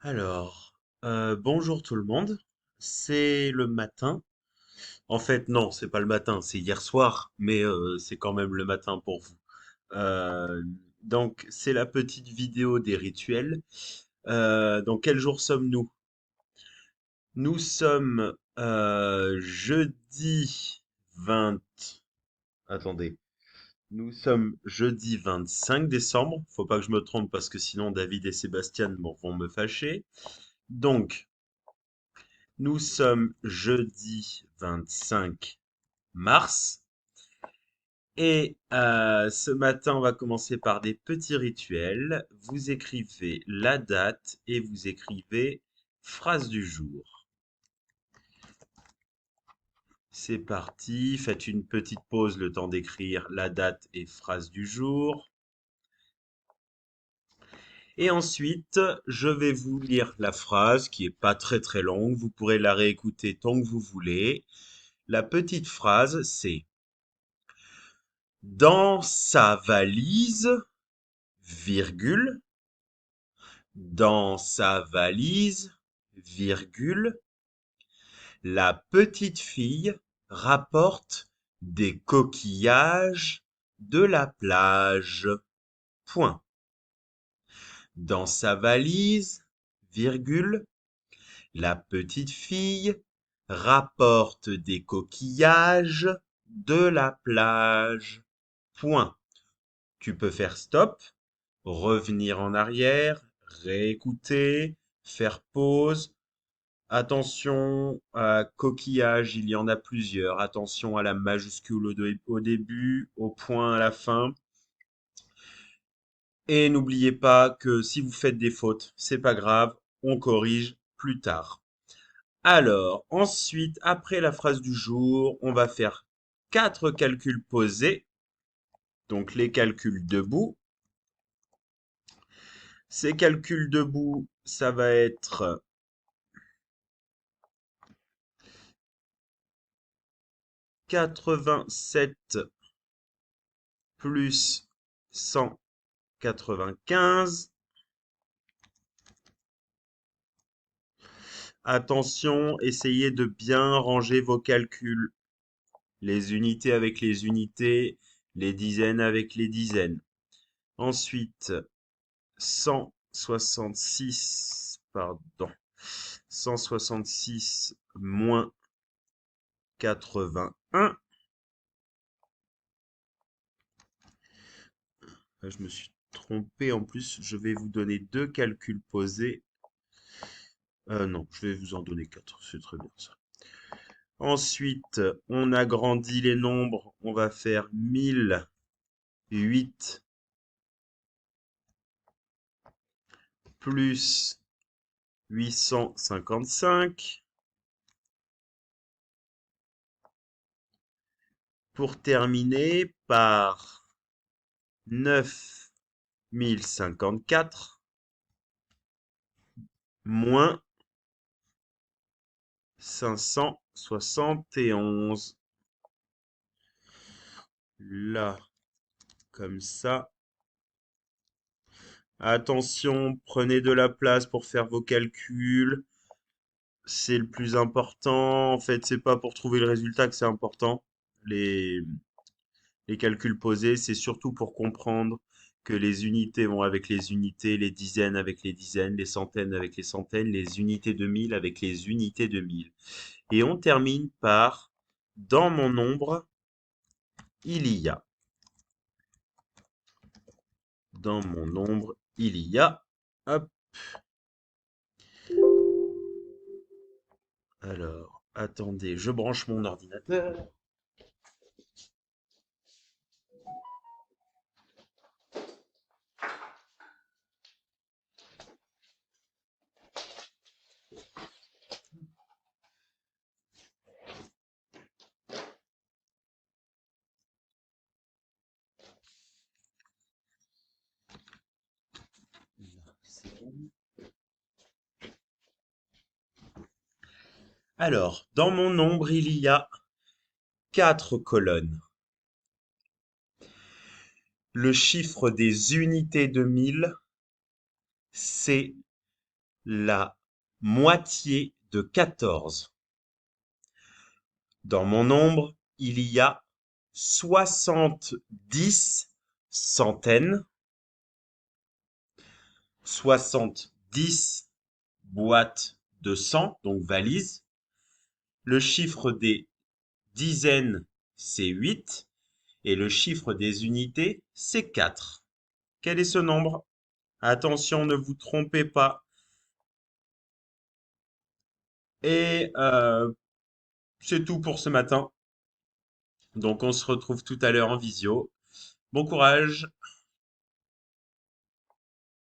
Bonjour tout le monde. C'est le matin. En fait, non, c'est pas le matin, c'est hier soir, mais c'est quand même le matin pour vous. Euh, donc, c'est la petite vidéo des rituels. Donc, quel jour sommes-nous? Nous sommes jeudi 20. Attendez. Nous sommes jeudi 25 décembre. Faut pas que je me trompe parce que sinon David et Sébastien vont me fâcher. Donc, nous sommes jeudi 25 mars et ce matin, on va commencer par des petits rituels. Vous écrivez la date et vous écrivez phrase du jour. C'est parti, faites une petite pause le temps d'écrire la date et phrase du jour. Et ensuite, je vais vous lire la phrase qui est pas très très longue. Vous pourrez la réécouter tant que vous voulez. La petite phrase, c'est dans sa valise, virgule, dans sa valise, virgule, la petite fille rapporte des coquillages de la plage. Point. Dans sa valise, virgule, la petite fille rapporte des coquillages de la plage. Point. Tu peux faire stop, revenir en arrière, réécouter, faire pause. Attention à coquillage, il y en a plusieurs. Attention à la majuscule au début, au point à la fin. Et n'oubliez pas que si vous faites des fautes, c'est pas grave, on corrige plus tard. Alors, ensuite, après la phrase du jour, on va faire quatre calculs posés, donc les calculs debout. Ces calculs debout, ça va être 87 plus 195. Attention, essayez de bien ranger vos calculs. Les unités avec les unités, les dizaines avec les dizaines. Ensuite, 166, pardon, 166 moins 81. Je me suis trompé en plus, je vais vous donner deux calculs posés. Non, je vais vous en donner quatre, c'est très bien ça. Ensuite, on agrandit les nombres, on va faire 1008 plus 855 pour terminer par 9054 moins 571. Là, comme ça. Attention, prenez de la place pour faire vos calculs. C'est le plus important. En fait, c'est pas pour trouver le résultat que c'est important. Les, les calculs posés, c'est surtout pour comprendre que les unités vont avec les unités, les dizaines avec les dizaines, les centaines avec les centaines, les unités de mille avec les unités de mille. Et on termine par dans mon nombre, il y a. Dans mon nombre, il y a. Hop. Alors, attendez, je branche mon ordinateur. C'est bon. Alors, dans mon nombre, il y a quatre colonnes. Le chiffre des unités de mille, c'est La moitié de 14. Dans mon nombre, il y a 70 centaines, 70 boîtes de 100, donc valises. Le chiffre des dizaines, c'est 8. Et le chiffre des unités, c'est 4. Quel est ce nombre? Attention, ne vous trompez pas. Et c'est tout pour ce matin. Donc on se retrouve tout à l'heure en visio. Bon courage!